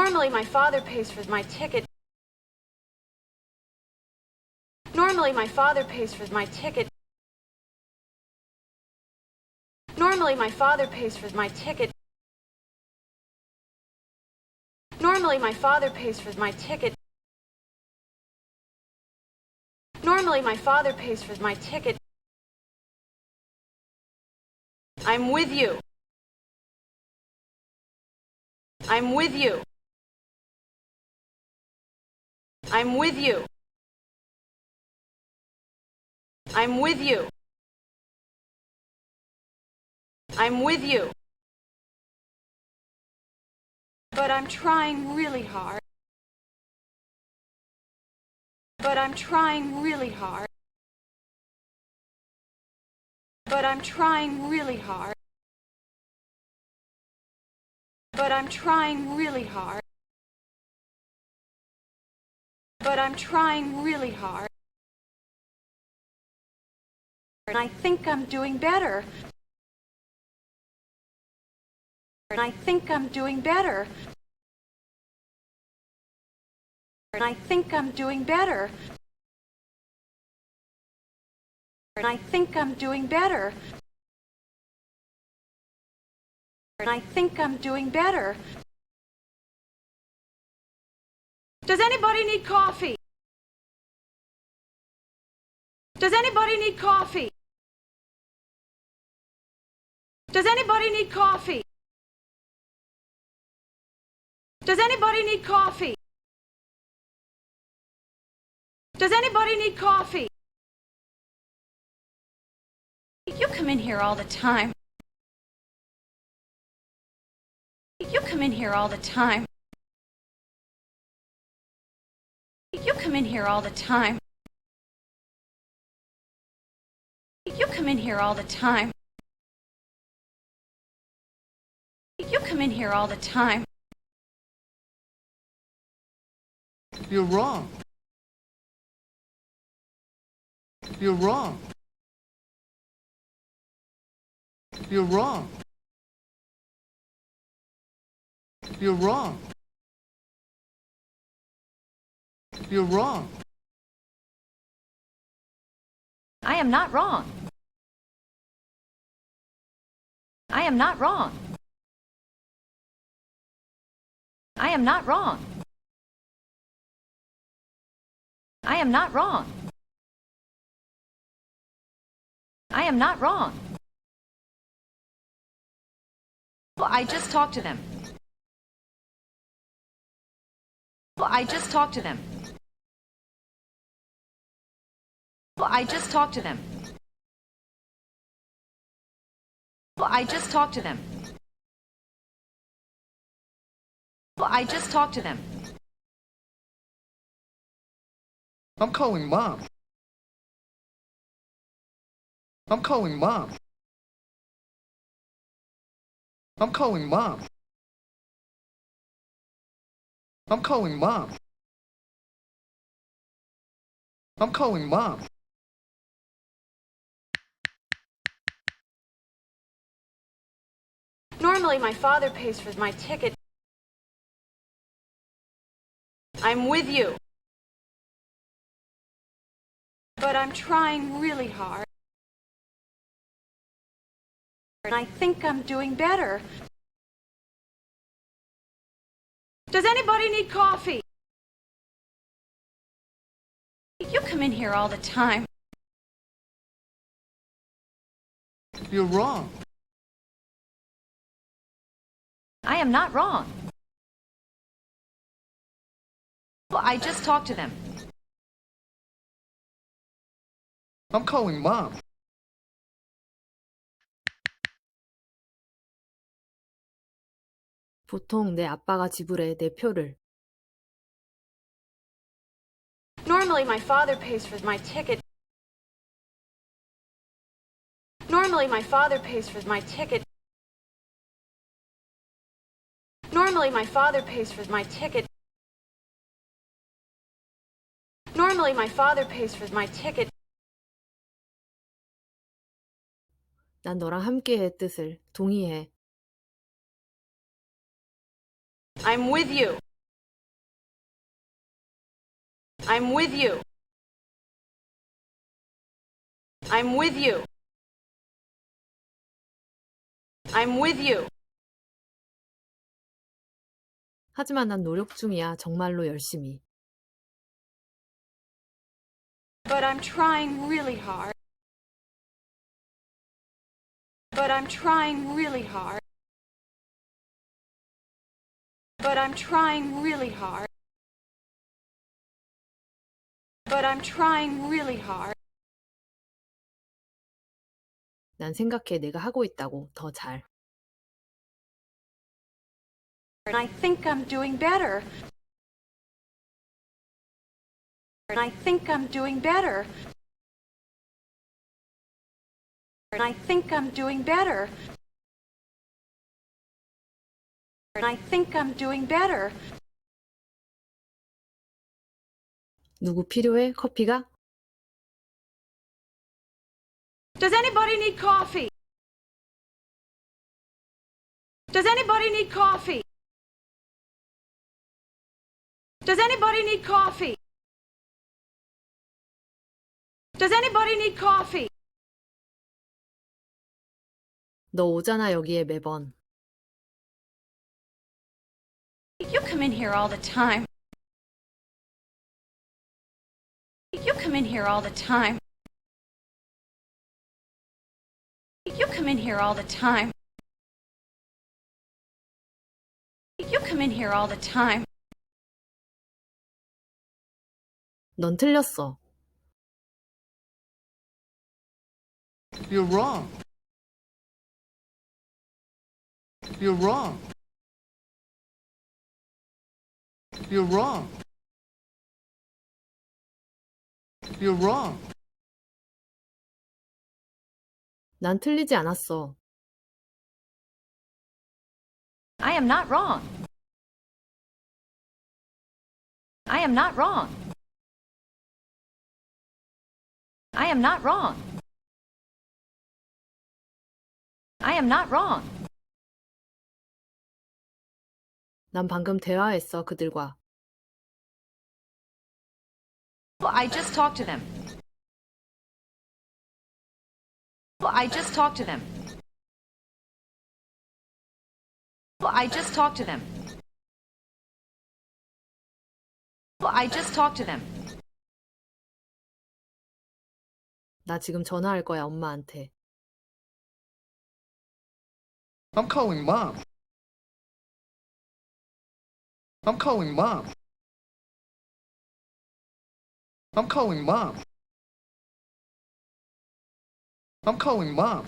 Normally my father pays for my ticket. Normally my father pays for my ticket. Normally my father pays for my ticket. Normally my father pays for my ticket. Normally my father pays for my ticket. I'm with you. I'm with you. I'm with you. I'm with you. I'm with you. But I'm trying really hard. But I'm trying really hard. But I'm trying really hard. But I'm trying really hard. But I'm trying really hard. And I think I'm doing better. And I think I'm doing better. And I think I'm doing better. And I think I'm doing better. And I think I'm doing better. Does anybody need coffee? Does anybody need coffee? Does anybody need coffee? Does anybody need coffee? Does anybody need coffee? You come in here all the time. You come in here all the time. You come in here all the time. You come in here all the time. You come in here all the time. You're wrong. You're wrong. You're wrong. You're wrong. You're wrong. I am not wrong. I am not wrong. I am not wrong. I am not wrong. I am not wrong. Well, I just talked to them. Well, I just talked to them. Well, I just talked to them. Well, I just talked to them. Well, I just talked to them. I'm calling Mom. I'm calling Mom. I'm calling Mom. I'm calling Mom. I'm calling Mom. Normally my father pays for my ticket. I'm with you. But I'm trying really hard. And I think I'm doing better. Does anybody need coffee? You come in here all the time. You're wrong. I am not wrong. Well, I just talked to them. I'm calling Mom. 보통 내 아빠가 지불해 내 표를. Normally my father pays for my ticket. Normally my father pays for my ticket. Normally my father pays for my ticket. Normally my father pays for my ticket. 난 너랑 함께해 뜻을 동의해. I'm with you. I'm with you. I'm with you. I'm with you. 하지만 난 노력 중이야. 정말로 열심히. But I'm trying really hard. But I'm trying really hard. But I'm trying really hard. But I'm trying really hard. 난 생각해 내가 하고 있다고 더 잘. And I think I'm doing better. And I think I'm doing better. And I think I'm doing better. And I think I'm doing better. 누구 필요해? 커피가? Does anybody need coffee? Does anybody need coffee? Does anybody need coffee? Does anybody need coffee? 너 오잖아 여기에 매번. You come in here all the time. You come in here all the time. You come in here all the time. You come in here all the time. 넌 틀렸어. You're wrong. You're wrong. You're wrong. You're wrong. 난 틀리지 않았어. I am not wrong. I am not wrong. I am not wrong. I am not wrong. 난 방금 대화했어 그들과. I just talked to them. I just talked to them. I just talked to them. I just talked to them. 나 지금 전화할 거야 엄마한테. I'm calling mom. I'm calling mom. I'm calling mom. I'm calling mom.